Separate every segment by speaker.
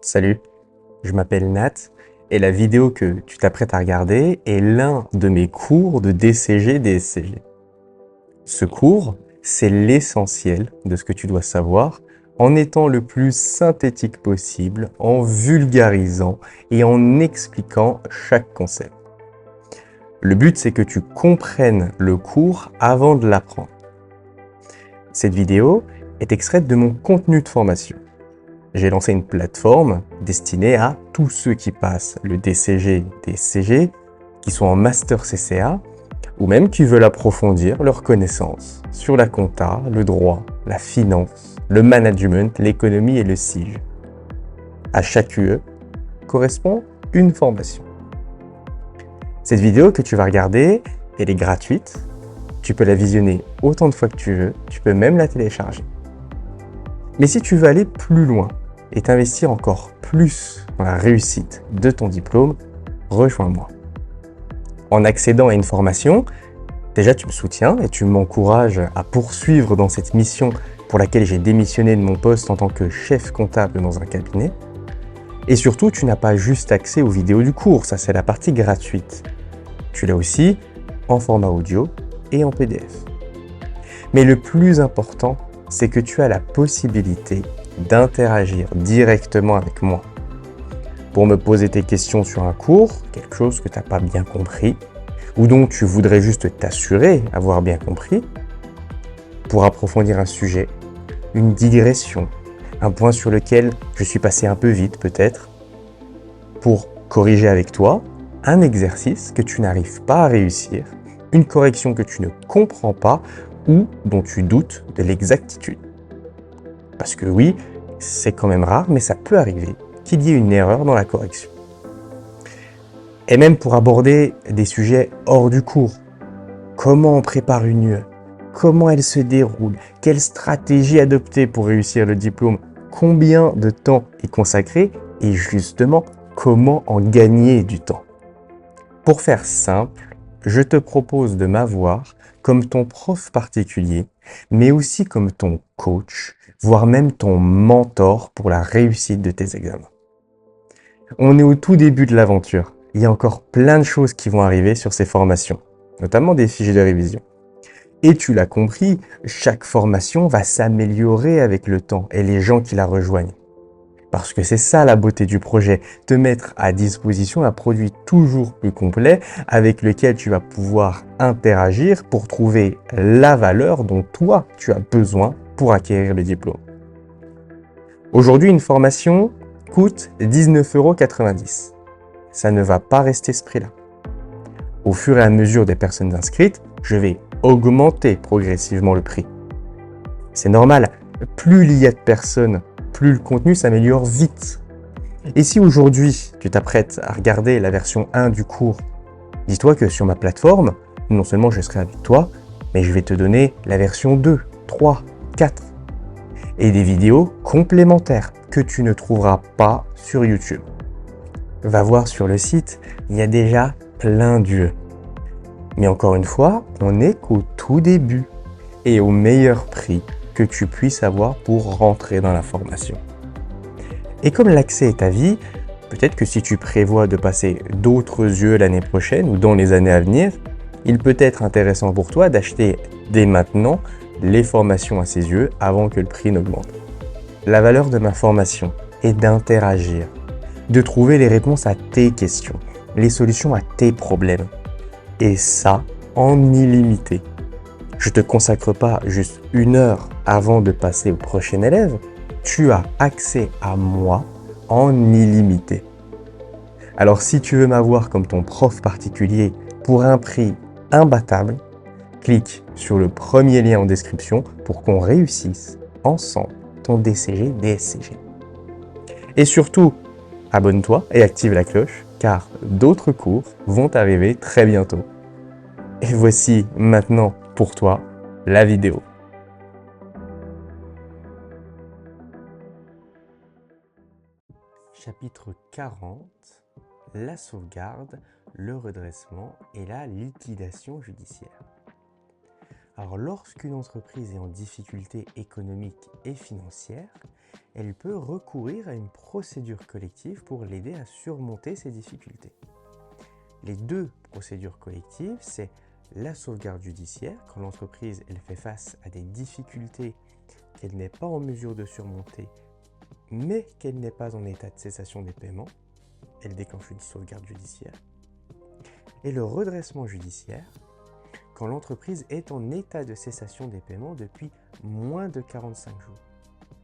Speaker 1: Salut, je m'appelle Nat et la vidéo que tu t'apprêtes à regarder est l'un de mes cours de DCG-DSCG. Ce cours, c'est l'essentiel de ce que tu dois savoir en étant le plus synthétique possible, en vulgarisant et en expliquant chaque concept. Le but, c'est que tu comprennes le cours avant de l'apprendre. Cette vidéo est extraite de mon contenu de formation. J'ai lancé une plateforme destinée à tous ceux qui passent le DCG, DSCG, qui sont en master CCA, ou même qui veulent approfondir leurs connaissances sur la compta, le droit, la finance, le management, l'économie et le SIG. À chaque UE correspond une formation. Cette vidéo que tu vas regarder, elle est gratuite. Tu peux la visionner autant de fois que tu veux, tu peux même la télécharger. Mais si tu veux aller plus loin et t'investir encore plus dans la réussite de ton diplôme, rejoins-moi. En accédant à une formation, déjà tu me soutiens et tu m'encourages à poursuivre dans cette mission pour laquelle j'ai démissionné de mon poste en tant que chef comptable dans un cabinet. Et surtout, tu n'as pas juste accès aux vidéos du cours, ça c'est la partie gratuite. Tu l'as aussi en format audio et en PDF. Mais le plus important, c'est que tu as la possibilité d'interagir directement avec moi. Pour me poser tes questions sur un cours, quelque chose que tu n'as pas bien compris, ou dont tu voudrais juste t'assurer avoir bien compris, pour approfondir un sujet, une digression, un point sur lequel je suis passé un peu vite peut-être, pour corriger avec toi un exercice que tu n'arrives pas à réussir, une correction que tu ne comprends pas ou dont tu doutes de l'exactitude. Parce que oui, c'est quand même rare, mais ça peut arriver qu'il y ait une erreur dans la correction. Et même pour aborder des sujets hors du cours. Comment on prépare une UE? Comment elle se déroule? Quelle stratégie adopter pour réussir le diplôme? Combien de temps y consacrer? Et justement, comment en gagner du temps? Pour faire simple, je te propose de m'avoir comme ton prof particulier, mais aussi comme ton coach, voire même ton mentor pour la réussite de tes examens. On est au tout début de l'aventure. Il y a encore plein de choses qui vont arriver sur ces formations, notamment des fiches de révision. Et tu l'as compris, chaque formation va s'améliorer avec le temps et les gens qui la rejoignent. Parce que c'est ça la beauté du projet, te mettre à disposition un produit toujours plus complet avec lequel tu vas pouvoir interagir pour trouver la valeur dont toi tu as besoin pour acquérir le diplôme. Aujourd'hui, une formation coûte 19,90 €. Ça ne va pas rester ce prix-là. Au fur et à mesure des personnes inscrites, je vais augmenter progressivement le prix. C'est normal, plus il y a de personnes, plus le contenu s'améliore vite. Et si aujourd'hui tu t'apprêtes à regarder la version 1 du cours, dis-toi que sur ma plateforme, non seulement je serai avec toi, mais je vais te donner la version 2, 3, 4 et des vidéos complémentaires que tu ne trouveras pas sur YouTube. Va voir sur le site, il y a déjà plein d'yeux. Mais encore une fois, on n'est qu'au tout début et au meilleur prix que tu puisses avoir pour rentrer dans la formation. Et comme l'accès est à vie, peut-être que si tu prévois de passer d'autres yeux l'année prochaine ou dans les années à venir, il peut être intéressant pour toi d'acheter dès maintenant les formations à ces yeux avant que le prix n'augmente. La valeur de ma formation est d'interagir, de trouver les réponses à tes questions, les solutions à tes problèmes. Et ça, en illimité. Je ne te consacre pas juste 1 heure avant de passer au prochain élève. Tu as accès à moi en illimité. Alors si tu veux m'avoir comme ton prof particulier pour un prix imbattable, clique sur le premier lien en description pour qu'on réussisse ensemble ton DCG-DSCG. Et surtout, abonne-toi et active la cloche car d'autres cours vont arriver très bientôt. Et voici maintenant pour toi la vidéo. Chapitre 40, la sauvegarde, le redressement et la liquidation judiciaire. Alors lorsqu'une entreprise est en difficulté économique et financière, elle peut recourir à une procédure collective pour l'aider à surmonter ses difficultés. Les deux procédures collectives, c'est la sauvegarde judiciaire, quand l'entreprise elle fait face à des difficultés qu'elle n'est pas en mesure de surmonter, mais qu'elle n'est pas en état de cessation des paiements, elle déclenche une sauvegarde judiciaire. Et le redressement judiciaire, quand l'entreprise est en état de cessation des paiements depuis moins de 45 jours.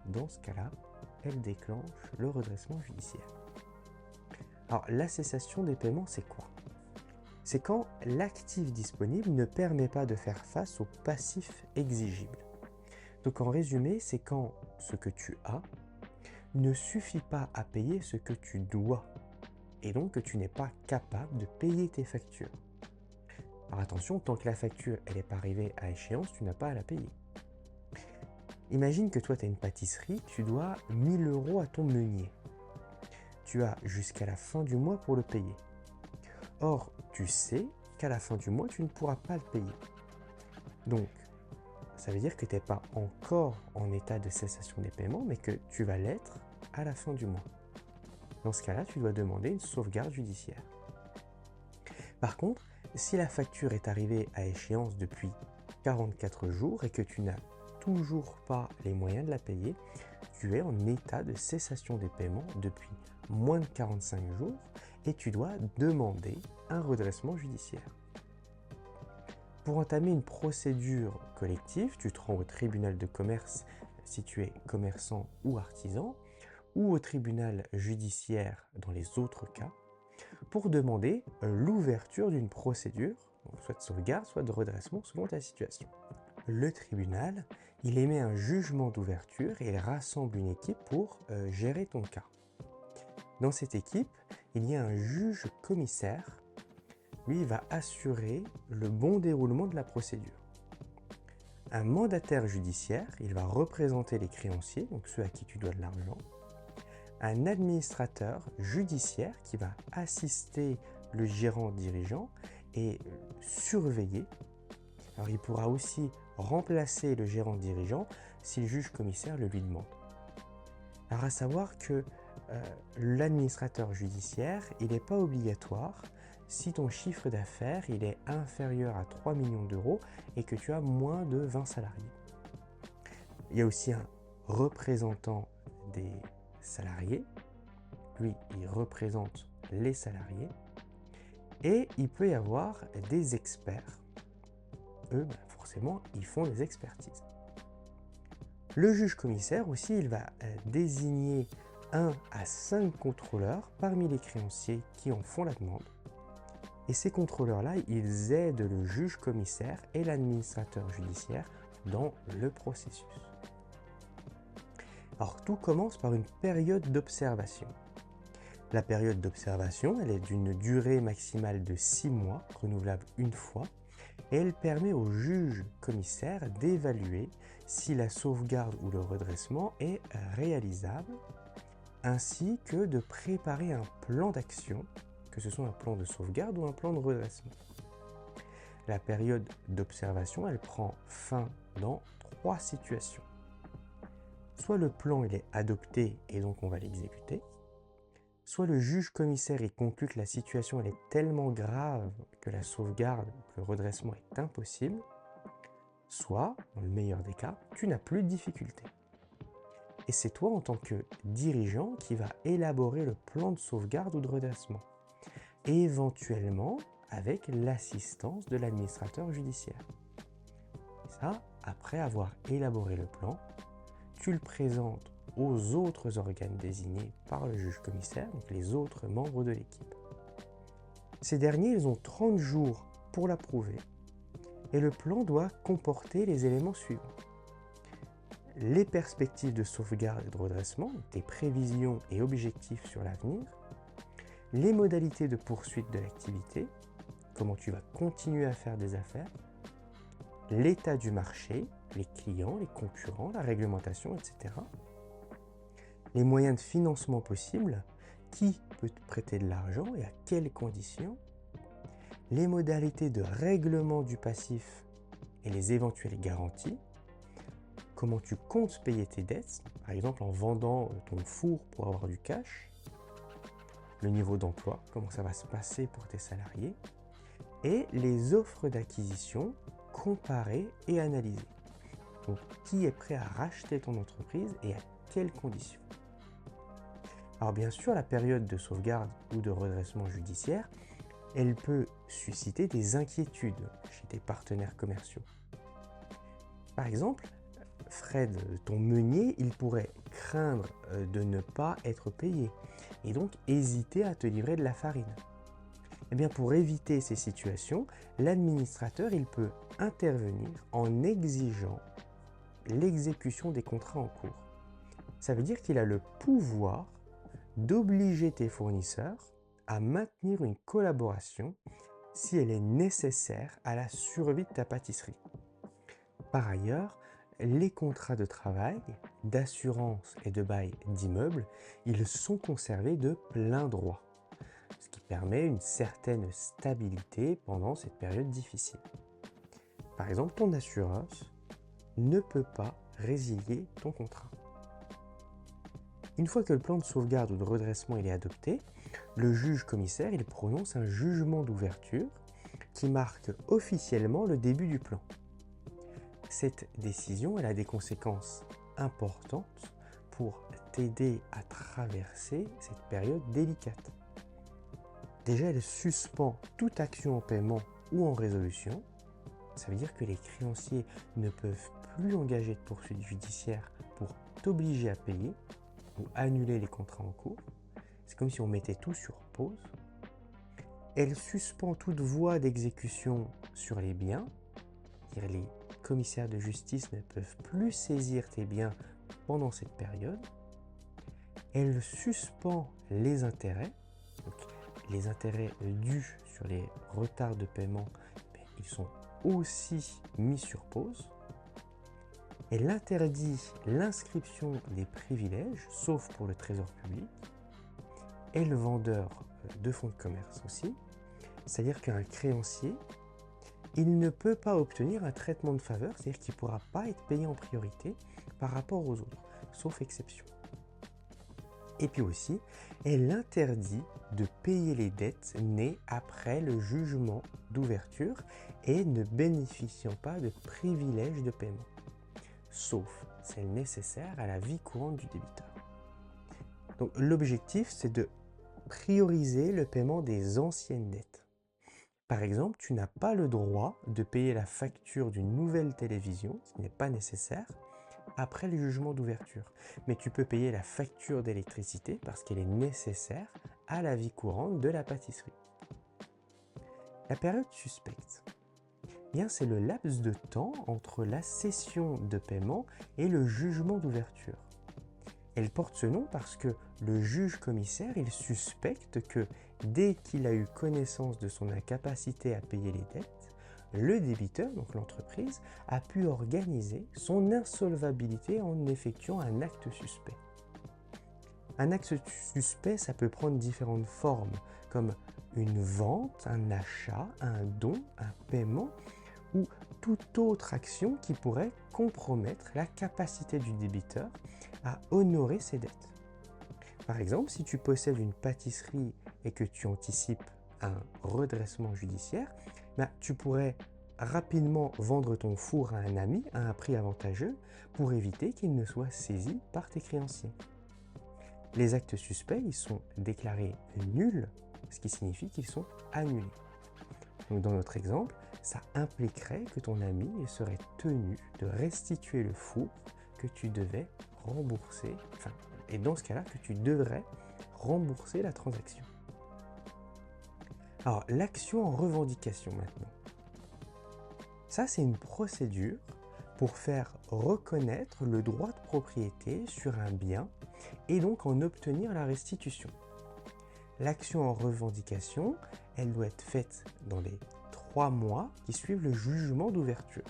Speaker 1: Dans ce cas-là, elle déclenche le redressement judiciaire. Alors, la cessation des paiements, c'est quoi? C'est quand l'actif disponible ne permet pas de faire face au passif exigible. Donc en résumé, c'est quand ce que tu as ne suffit pas à payer ce que tu dois, et donc que tu n'es pas capable de payer tes factures. Alors attention, tant que la facture n'est pas arrivée à échéance, tu n'as pas à la payer. Imagine que toi tu as une pâtisserie, tu dois 1000 € à ton meunier. Tu as jusqu'à la fin du mois pour le payer. Or, tu sais qu'à la fin du mois, tu ne pourras pas le payer. Donc, ça veut dire que tu n'es pas encore en état de cessation des paiements, mais que tu vas l'être à la fin du mois. Dans ce cas-là, tu dois demander une sauvegarde judiciaire. Par contre, si la facture est arrivée à échéance depuis 44 jours et que tu n'as toujours pas les moyens de la payer, tu es en état de cessation des paiements depuis moins de 45 jours et tu dois demander un redressement judiciaire. Pour entamer une procédure collective, tu te rends au tribunal de commerce si tu es commerçant ou artisan, ou au tribunal judiciaire dans les autres cas, pour demander l'ouverture d'une procédure, soit de sauvegarde, soit de redressement selon ta situation. Le tribunal, il émet un jugement d'ouverture et il rassemble une équipe pour gérer ton cas. Dans cette équipe, il y a un juge commissaire. Lui, il va assurer le bon déroulement de la procédure. Un mandataire judiciaire, il va représenter les créanciers, donc ceux à qui tu dois de l'argent. Un administrateur judiciaire qui va assister le gérant dirigeant et surveiller. Alors il pourra aussi remplacer le gérant dirigeant si le juge commissaire le lui demande. Alors à savoir que l'administrateur judiciaire, il n'est pas obligatoire si ton chiffre d'affaires il est inférieur à 3 millions d'euros et que tu as moins de 20 salariés. Il y a aussi un représentant des salariés. Lui, il représente les salariés. Et il peut y avoir des experts. Eux, forcément, ils font des expertises. Le juge commissaire aussi, il va désigner 1 à 5 contrôleurs parmi les créanciers qui en font la demande. Et ces contrôleurs-là, ils aident le juge commissaire et l'administrateur judiciaire dans le processus. Alors tout commence par une période d'observation. La période d'observation, elle est d'une durée maximale de 6 mois, renouvelable une fois, et elle permet au juge commissaire d'évaluer si la sauvegarde ou le redressement est réalisable, ainsi que de préparer un plan d'action, que ce soit un plan de sauvegarde ou un plan de redressement. La période d'observation, elle prend fin dans 3 situations. Soit le plan il est adopté et donc on va l'exécuter, soit le juge commissaire il conclut que la situation elle est tellement grave que la sauvegarde, que le redressement est impossible, soit, dans le meilleur des cas, tu n'as plus de difficulté. Et c'est toi en tant que dirigeant qui va élaborer le plan de sauvegarde ou de redressement, éventuellement avec l'assistance de l'administrateur judiciaire. Et ça, après avoir élaboré le plan, tu le présentes aux autres organes désignés par le juge commissaire, donc les autres membres de l'équipe. Ces derniers, ils ont 30 jours pour l'approuver et le plan doit comporter les éléments suivants. Les perspectives de sauvegarde et de redressement, tes prévisions et objectifs sur l'avenir, les modalités de poursuite de l'activité, comment tu vas continuer à faire des affaires, l'état du marché, les clients, les concurrents, la réglementation, etc. Les moyens de financement possibles, qui peut te prêter de l'argent et à quelles conditions, les modalités de règlement du passif et les éventuelles garanties, comment tu comptes payer tes dettes, par exemple en vendant ton four pour avoir du cash, le niveau d'emploi, comment ça va se passer pour tes salariés, et les offres d'acquisition comparées et analysées. Donc, qui est prêt à racheter ton entreprise et à quelles conditions? Alors bien sûr, la période de sauvegarde ou de redressement judiciaire, elle peut susciter des inquiétudes chez tes partenaires commerciaux. Par exemple, Fred, ton meunier, il pourrait craindre de ne pas être payé et donc hésiter à te livrer de la farine. Eh bien, pour éviter ces situations, l'administrateur, il peut intervenir en exigeant l'exécution des contrats en cours. Ça veut dire qu'il a le pouvoir d'obliger tes fournisseurs à maintenir une collaboration si elle est nécessaire à la survie de ta pâtisserie. Par ailleurs, les contrats de travail, d'assurance et de bail d'immeubles, ils sont conservés de plein droit, ce qui permet une certaine stabilité pendant cette période difficile. Par exemple, ton assurance ne peut pas résilier ton contrat. Une fois que le plan de sauvegarde ou de redressement est adopté, le juge commissaire il prononce un jugement d'ouverture qui marque officiellement le début du plan. Cette décision elle a des conséquences importantes pour t'aider à traverser cette période délicate. Déjà, elle suspend toute action en paiement ou en résolution. Ça veut dire que les créanciers ne peuvent plus engager de poursuites judiciaires pour t'obliger à payer ou annuler les contrats en cours. C'est comme si on mettait tout sur pause. Elle suspend toute voie d'exécution sur les biens. C'est-à-dire les commissaires de justice ne peuvent plus saisir tes biens pendant cette période. Elle suspend les intérêts. Donc, les intérêts dus sur les retards de paiement, ils sont aussi mis sur pause. Elle interdit l'inscription des privilèges, sauf pour le trésor public, et le vendeur de fonds de commerce aussi. C'est-à-dire qu'un créancier, il ne peut pas obtenir un traitement de faveur, c'est-à-dire qu'il ne pourra pas être payé en priorité par rapport aux autres, sauf exception. Et puis aussi, elle interdit de payer les dettes nées après le jugement d'ouverture et ne bénéficiant pas de privilèges de paiement, sauf celles nécessaires à la vie courante du débiteur. Donc l'objectif, c'est de prioriser le paiement des anciennes dettes. Par exemple, tu n'as pas le droit de payer la facture d'une nouvelle télévision, ce n'est pas nécessaire, après le jugement d'ouverture. Mais tu peux payer la facture d'électricité parce qu'elle est nécessaire à la vie courante de la pâtisserie. La période suspecte, bien, c'est le laps de temps entre la cession de paiement et le jugement d'ouverture. Elle porte ce nom parce que le juge commissaire, il suspecte que dès qu'il a eu connaissance de son incapacité à payer les dettes, le débiteur, donc l'entreprise, a pu organiser son insolvabilité en effectuant un acte suspect. Un acte suspect, ça peut prendre différentes formes, comme une vente, un achat, un don, un paiement, ou toute autre action qui pourrait compromettre la capacité du débiteur à honorer ses dettes. Par exemple, si tu possèdes une pâtisserie et que tu anticipes un redressement judiciaire, tu pourrais rapidement vendre ton four à un ami à un prix avantageux pour éviter qu'il ne soit saisi par tes créanciers. Les actes suspects, ils sont déclarés nuls, ce qui signifie qu'ils sont annulés. Donc dans notre exemple, ça impliquerait que ton ami serait tenu de restituer le four que tu devais rembourser, et dans ce cas-là, que tu devrais rembourser la transaction. Alors, l'action en revendication maintenant. Ça, c'est une procédure pour faire reconnaître le droit de propriété sur un bien et donc en obtenir la restitution. L'action en revendication, elle doit être faite dans les 3 mois qui suivent le jugement d'ouverture.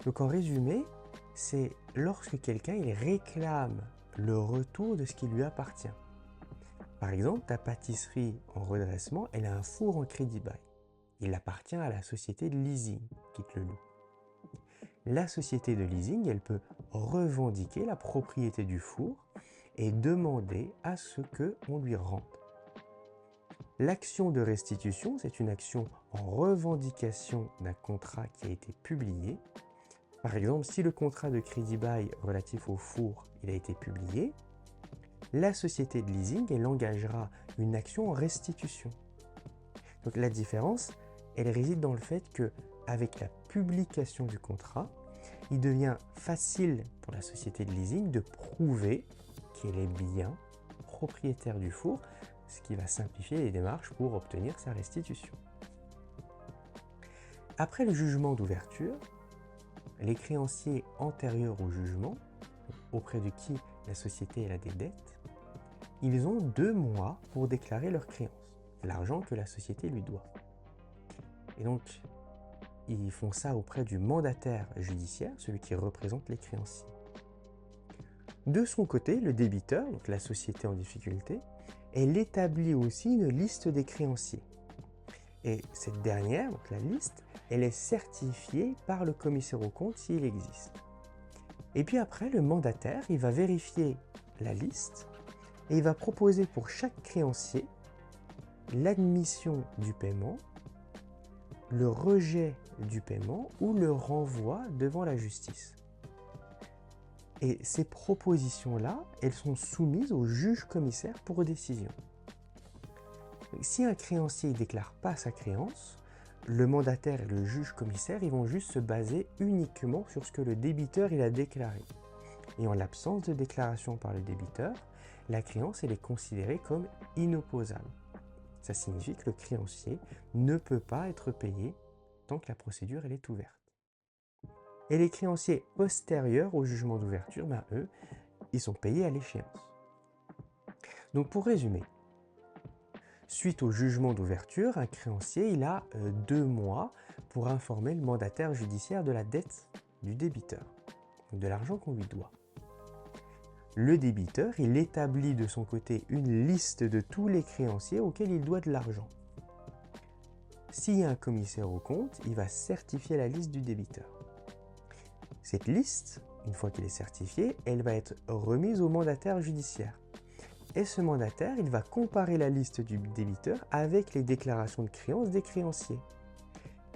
Speaker 1: Donc en résumé, c'est lorsque quelqu'un il réclame le retour de ce qui lui appartient. Par exemple, ta pâtisserie en redressement, elle a un four en crédit bail. Il appartient à la société de leasing qui te le loue. la société de leasing, elle peut revendiquer la propriété du four et demander à ce qu'on lui rende. L'action de restitution, c'est une action en revendication d'un contrat qui a été publié. Par exemple, si le contrat de crédit-bail relatif au four il a été publié, la société de leasing elle engagera une action en restitution. Donc la différence, elle réside dans le fait que avec la publication du contrat, il devient facile pour la société de leasing de prouver qu'elle est bien propriétaire du four, ce qui va simplifier les démarches pour obtenir sa restitution. Après le jugement d'ouverture, les créanciers antérieurs au jugement, auprès de qui la société a des dettes, ils ont 2 mois pour déclarer leurs créances, l'argent que la société lui doit. Et donc, ils font ça auprès du mandataire judiciaire, celui qui représente les créanciers. De son côté, le débiteur, donc la société en difficulté, elle établit aussi une liste des créanciers. Et cette dernière, donc la liste, elle est certifiée par le commissaire aux comptes s'il existe. Et puis après, le mandataire, il va vérifier la liste et il va proposer pour chaque créancier l'admission du paiement, le rejet du paiement ou le renvoi devant la justice. Et ces propositions-là, elles sont soumises au juge commissaire pour décision. Si un créancier ne déclare pas sa créance, le mandataire et le juge commissaire ils vont juste se baser uniquement sur ce que le débiteur il a déclaré. Et en l'absence de déclaration par le débiteur, la créance elle est considérée comme inopposable. Ça signifie que le créancier ne peut pas être payé tant que la procédure elle est ouverte. Et les créanciers postérieurs au jugement d'ouverture, eux, ils sont payés à l'échéance. Donc pour résumer, suite au jugement d'ouverture, un créancier il a 2 mois pour informer le mandataire judiciaire de la dette du débiteur, donc de l'argent qu'on lui doit. Le débiteur, il établit de son côté une liste de tous les créanciers auxquels il doit de l'argent. S'il y a un commissaire aux comptes, il va certifier la liste du débiteur. Cette liste, une fois qu'elle est certifiée, elle va être remise au mandataire judiciaire. Et ce mandataire, il va comparer la liste du débiteur avec les déclarations de créance des créanciers.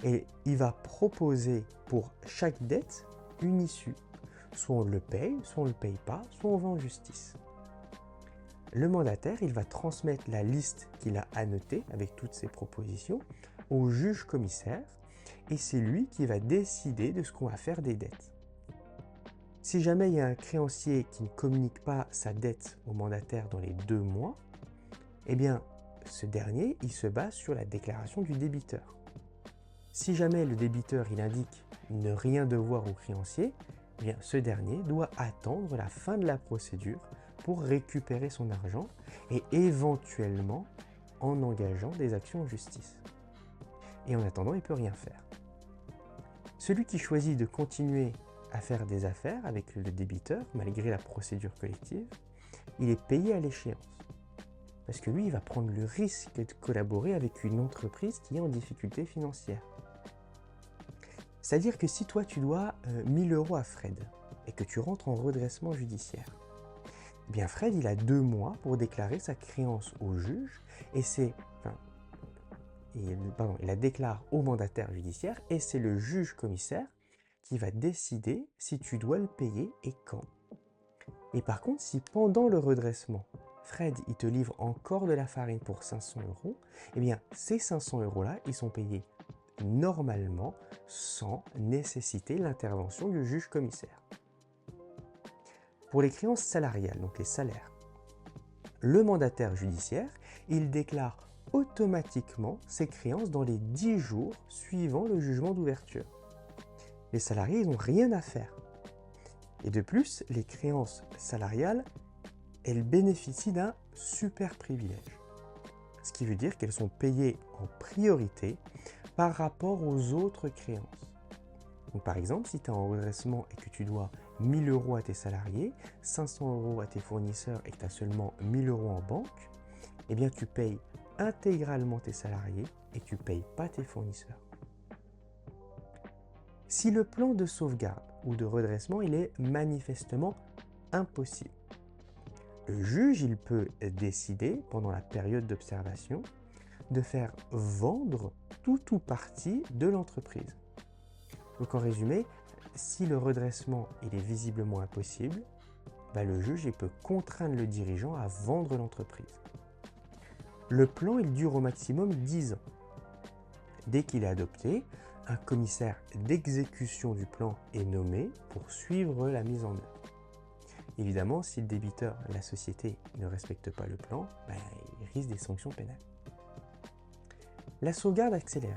Speaker 1: Et il va proposer pour chaque dette une issue. Soit on le paye, soit on ne le paye pas, soit on va en justice. Le mandataire, il va transmettre la liste qu'il a annotée avec toutes ses propositions au juge commissaire et c'est lui qui va décider de ce qu'on va faire des dettes. Si jamais il y a un créancier qui ne communique pas sa dette au mandataire dans les 2 mois, eh bien, ce dernier, il se base sur la déclaration du débiteur. Si jamais le débiteur, il indique ne rien devoir au créancier, eh bien, ce dernier doit attendre la fin de la procédure pour récupérer son argent et éventuellement en engageant des actions en justice. Et en attendant, il ne peut rien faire. Celui qui choisit de continuer à faire des affaires avec le débiteur, malgré la procédure collective, il est payé à l'échéance. Parce que lui, il va prendre le risque de collaborer avec une entreprise qui est en difficulté financière. C'est-à-dire que si toi, tu dois 1000 € à Fred et que tu rentres en redressement judiciaire, eh bien Fred, il a 2 mois pour déclarer sa créance au juge et il la déclare au mandataire judiciaire et c'est le juge commissaire qui va décider si tu dois le payer et quand. Et par contre, si pendant le redressement, Fred il te livre encore de la farine pour 500 €, eh bien ces 500 € là, ils sont payés normalement sans nécessiter l'intervention du juge commissaire. Pour les créances salariales, donc les salaires, le mandataire judiciaire, il déclare automatiquement ses créances dans les 10 jours suivant le jugement d'ouverture. Les salariés, ils n'ont rien à faire. Et de plus, les créances salariales, elles bénéficient d'un super privilège. Ce qui veut dire qu'elles sont payées en priorité par rapport aux autres créances. Donc par exemple, si tu es en redressement et que tu dois 1000 € à tes salariés, 500 € à tes fournisseurs et que tu as seulement 1000 € en banque, eh bien tu payes intégralement tes salariés et tu ne payes pas tes fournisseurs. Si le plan de sauvegarde ou de redressement il est manifestement impossible, le juge il peut décider, pendant la période d'observation, de faire vendre tout ou partie de l'entreprise. Donc en résumé, si le redressement il est visiblement impossible, le juge il peut contraindre le dirigeant à vendre l'entreprise. Le plan il dure au maximum 10 ans. Dès qu'il est adopté, un commissaire d'exécution du plan est nommé pour suivre la mise en œuvre. Évidemment, si le débiteur, la société, ne respecte pas le plan, il risque des sanctions pénales. La sauvegarde accélérée.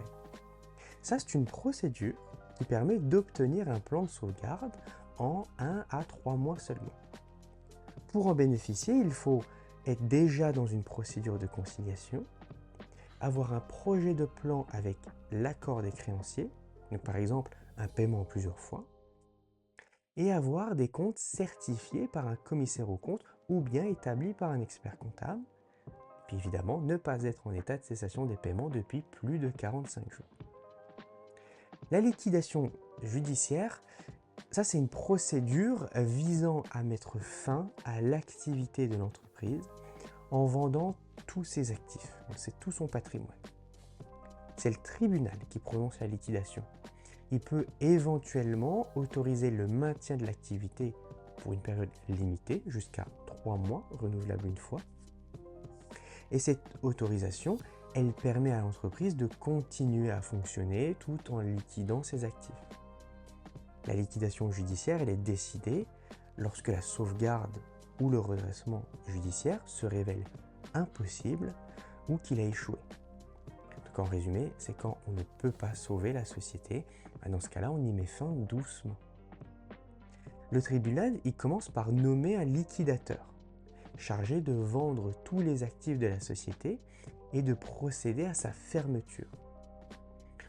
Speaker 1: Ça, c'est une procédure qui permet d'obtenir un plan de sauvegarde en 1 à 3 mois seulement. Pour en bénéficier, il faut être déjà dans une procédure de conciliation, avoir un projet de plan avec l'accord des créanciers, donc par exemple un paiement en plusieurs fois, et avoir des comptes certifiés par un commissaire aux comptes ou bien établis par un expert comptable. Puis évidemment, ne pas être en état de cessation des paiements depuis plus de 45 jours. La liquidation judiciaire, ça c'est une procédure visant à mettre fin à l'activité de l'entreprise en vendant tous ses actifs, donc c'est tout son patrimoine. C'est le tribunal qui prononce la liquidation. Il peut éventuellement autoriser le maintien de l'activité pour une période limitée, jusqu'à 3 mois, renouvelable une fois. Et cette autorisation, elle permet à l'entreprise de continuer à fonctionner tout en liquidant ses actifs. La liquidation judiciaire, elle est décidée lorsque la sauvegarde ou le redressement judiciaire se révèle impossible ou qu'il a échoué. Donc en résumé, c'est quand on ne peut pas sauver la société. Dans ce cas-là, on y met fin doucement. Le tribunal, il commence par nommer un liquidateur, chargé de vendre tous les actifs de la société et de procéder à sa fermeture.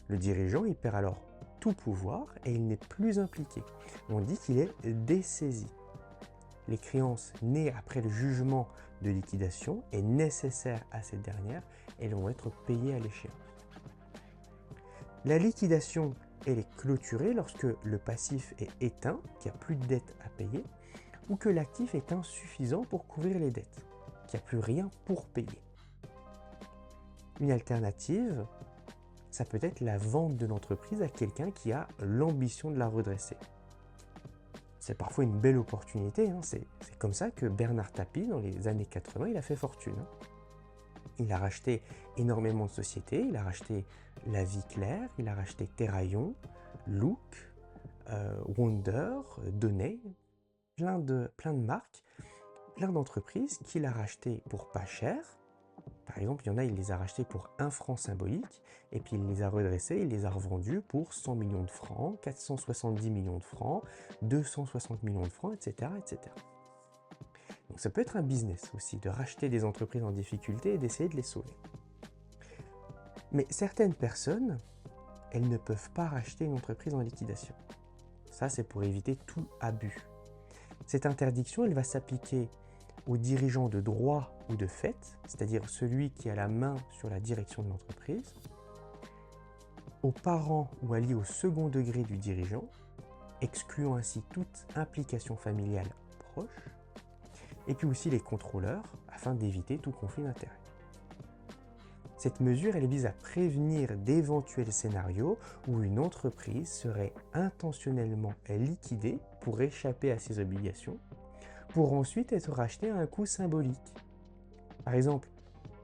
Speaker 1: Le dirigeant, il perd alors tout pouvoir et il n'est plus impliqué. On dit qu'il est dessaisi. Les créances nées après le jugement de liquidation et nécessaires à cette dernière, elles vont être payées à l'échéance. La liquidation, elle est clôturée lorsque le passif est éteint, qu'il n'y a plus de dettes à payer, ou que l'actif est insuffisant pour couvrir les dettes, qu'il n'y a plus rien pour payer. Une alternative, ça peut être la vente de l'entreprise à quelqu'un qui a l'ambition de la redresser. C'est parfois une belle opportunité, c'est comme ça que Bernard Tapie, dans les années 80, il a fait fortune. Il a racheté énormément de sociétés, il a racheté La Vie Claire, il a racheté Terraillon, Look, Wonder, Donay, plein de marques, plein d'entreprises qu'il a rachetées pour pas cher. Par exemple, il y en a, il les a rachetés pour 1 franc symbolique, et puis il les a redressés, il les a revendus pour 100 millions de francs, 470 millions de francs, 260 millions de francs, etc., etc. Donc ça peut être un business aussi, de racheter des entreprises en difficulté et d'essayer de les sauver. Mais certaines personnes, elles ne peuvent pas racheter une entreprise en liquidation. Ça, c'est pour éviter tout abus. Cette interdiction, elle va s'appliquer aux dirigeants de droit ou de fait, c'est-à-dire celui qui a la main sur la direction de l'entreprise, aux parents ou alliés au second degré du dirigeant, excluant ainsi toute implication familiale proche, et puis aussi les contrôleurs, afin d'éviter tout conflit d'intérêts. Cette mesure, elle vise à prévenir d'éventuels scénarios où une entreprise serait intentionnellement liquidée pour échapper à ses obligations, pour ensuite être rachetée à un coût symbolique. Par exemple,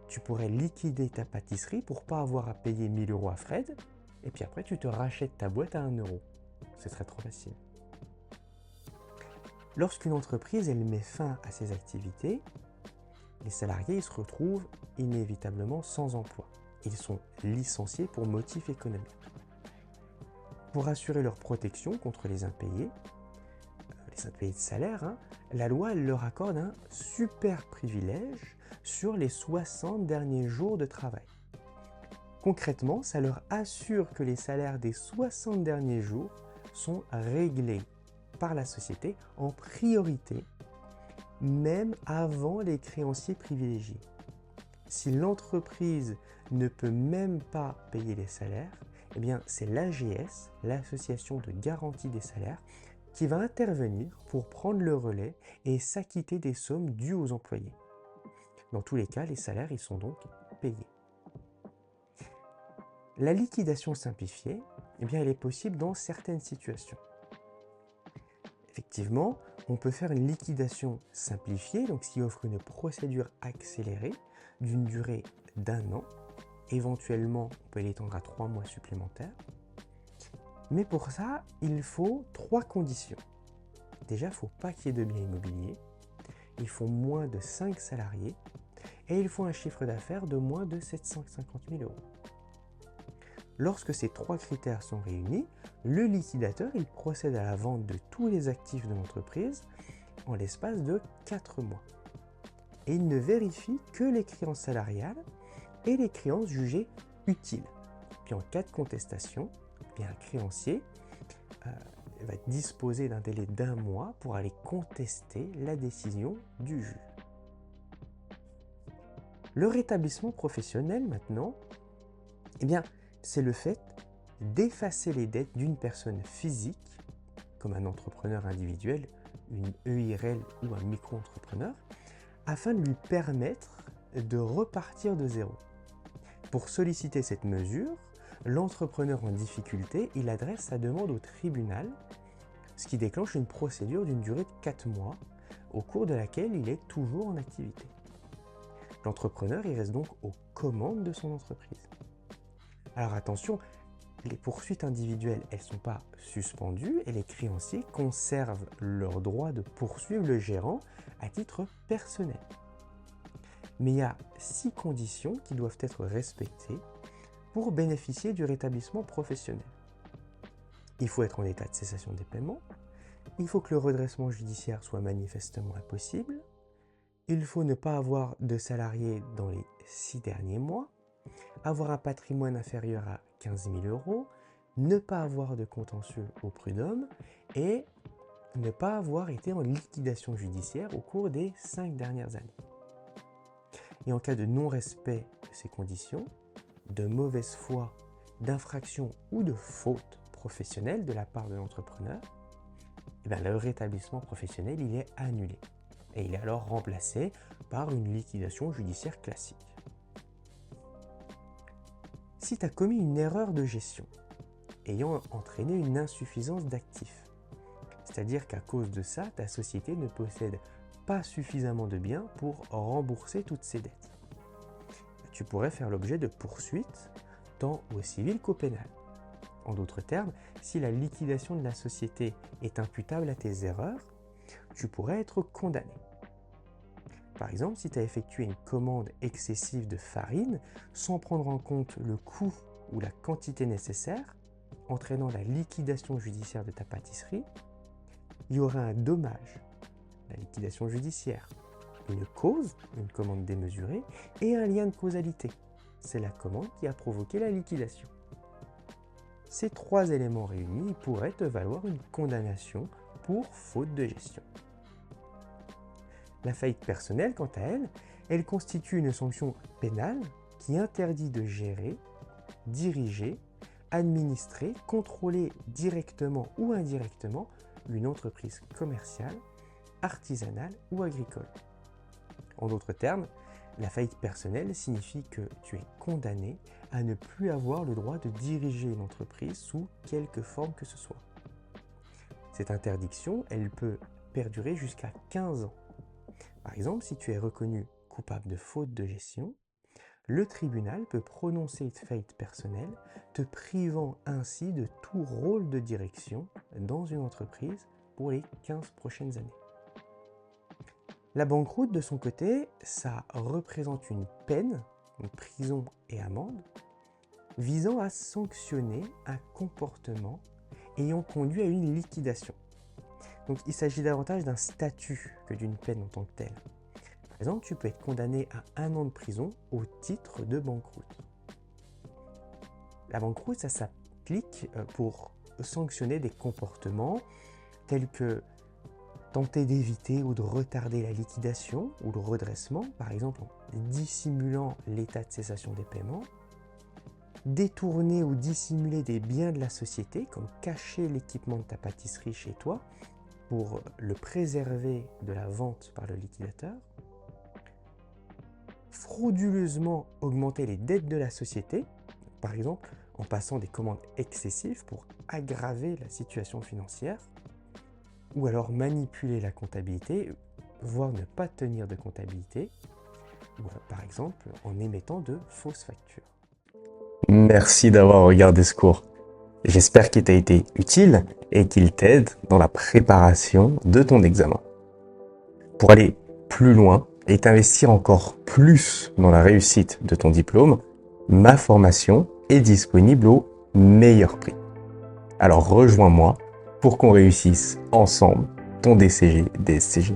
Speaker 1: tu pourrais liquider ta pâtisserie pour pas avoir à payer 1 000 € à Fred, et puis après tu te rachètes ta boîte à 1 €. Ce serait trop facile. Lorsqu'une entreprise elle met fin à ses activités, les salariés ils se retrouvent inévitablement sans emploi. Ils sont licenciés pour motif économique. Pour assurer leur protection contre les impayés de salaire, la loi elle leur accorde un super privilège sur les 60 derniers jours de travail. Concrètement, ça leur assure que les salaires des 60 derniers jours sont réglés par la société en priorité, même avant les créanciers privilégiés. Si l'entreprise ne peut même pas payer les salaires, Eh bien, c'est l'AGS, l'Association de garantie des salaires, qui va intervenir pour prendre le relais et s'acquitter des sommes dues aux employés. Dans tous les cas, les salaires ils sont donc payés. La liquidation simplifiée, eh bien, elle est possible dans certaines situations. Effectivement, on peut faire une liquidation simplifiée, donc ce qui offre une procédure accélérée d'une durée d'1 an. Éventuellement, on peut l'étendre à 3 mois supplémentaires. Mais pour ça, il faut 3 conditions. Déjà, il ne faut pas qu'il y ait de biens immobiliers, il faut moins de 5 salariés et il faut un chiffre d'affaires de moins de 750 000 euros. Lorsque ces 3 critères sont réunis, le liquidateur il procède à la vente de tous les actifs de l'entreprise en l'espace de 4 mois. Et il ne vérifie que les créances salariales et les créances jugées utiles. Puis en cas de contestation, un créancier va disposer d'un délai d'1 mois pour aller contester la décision du juge. Le rétablissement professionnel maintenant, eh bien, c'est le fait d'effacer les dettes d'une personne physique, comme un entrepreneur individuel, une EIRL ou un micro-entrepreneur, afin de lui permettre de repartir de zéro. Pour solliciter cette mesure, l'entrepreneur en difficulté, il adresse sa demande au tribunal, ce qui déclenche une procédure d'une durée de 4 mois, au cours de laquelle il est toujours en activité. L'entrepreneur il reste donc aux commandes de son entreprise. Alors attention, les poursuites individuelles, elles ne sont pas suspendues et les créanciers conservent leur droit de poursuivre le gérant à titre personnel. Mais il y a 6 conditions qui doivent être respectées pour bénéficier du rétablissement professionnel. Il faut être en état de cessation des paiements, il faut que le redressement judiciaire soit manifestement impossible, il faut ne pas avoir de salariés dans les 6 derniers mois, avoir un patrimoine inférieur à 15 000 euros, ne pas avoir de contentieux au prud'homme et ne pas avoir été en liquidation judiciaire au cours des 5 dernières années. Et en cas de non-respect de ces conditions, de mauvaise foi, d'infraction ou de faute professionnelle de la part de l'entrepreneur, le rétablissement professionnel il est annulé et il est alors remplacé par une liquidation judiciaire classique. Si tu as commis une erreur de gestion ayant entraîné une insuffisance d'actifs, c'est-à-dire qu'à cause de ça, ta société ne possède pas suffisamment de biens pour rembourser toutes ses dettes, tu pourrais faire l'objet de poursuites tant au civil qu'au pénal. En d'autres termes, si la liquidation de la société est imputable à tes erreurs, tu pourrais être condamné. Par exemple, si tu as effectué une commande excessive de farine sans prendre en compte le coût ou la quantité nécessaire, entraînant la liquidation judiciaire de ta pâtisserie, il y aura un dommage, la liquidation judiciaire, une cause, une commande démesurée, et un lien de causalité. C'est la commande qui a provoqué la liquidation. Ces 3 éléments réunis pourraient te valoir une condamnation pour faute de gestion. La faillite personnelle, quant à elle, elle constitue une sanction pénale qui interdit de gérer, diriger, administrer, contrôler directement ou indirectement une entreprise commerciale, artisanale ou agricole. En d'autres termes, la faillite personnelle signifie que tu es condamné à ne plus avoir le droit de diriger une entreprise sous quelque forme que ce soit. Cette interdiction, elle peut perdurer jusqu'à 15 ans. Par exemple, si tu es reconnu coupable de faute de gestion, le tribunal peut prononcer une faillite personnelle, te privant ainsi de tout rôle de direction dans une entreprise pour les 15 prochaines années. La banqueroute, de son côté, ça représente une peine, une prison et amende, visant à sanctionner un comportement ayant conduit à une liquidation. Donc il s'agit davantage d'un statut que d'une peine en tant que telle. Par exemple, tu peux être condamné à 1 an de prison au titre de banqueroute. La banqueroute, ça s'applique pour sanctionner des comportements tels que tenter d'éviter ou de retarder la liquidation ou le redressement, par exemple en dissimulant l'état de cessation des paiements, détourner ou dissimuler des biens de la société, comme cacher l'équipement de ta pâtisserie chez toi pour le préserver de la vente par le liquidateur, frauduleusement augmenter les dettes de la société, par exemple en passant des commandes excessives pour aggraver la situation financière, ou alors manipuler la comptabilité, voire ne pas tenir de comptabilité, ou par exemple en émettant de fausses factures. Merci d'avoir regardé ce cours. J'espère qu'il t'a été utile et qu'il t'aide dans la préparation de ton examen. Pour aller plus loin et t'investir encore plus dans la réussite de ton diplôme, ma formation est disponible au meilleur prix. Alors rejoins-moi pour qu'on réussisse ensemble ton DCG DSCG.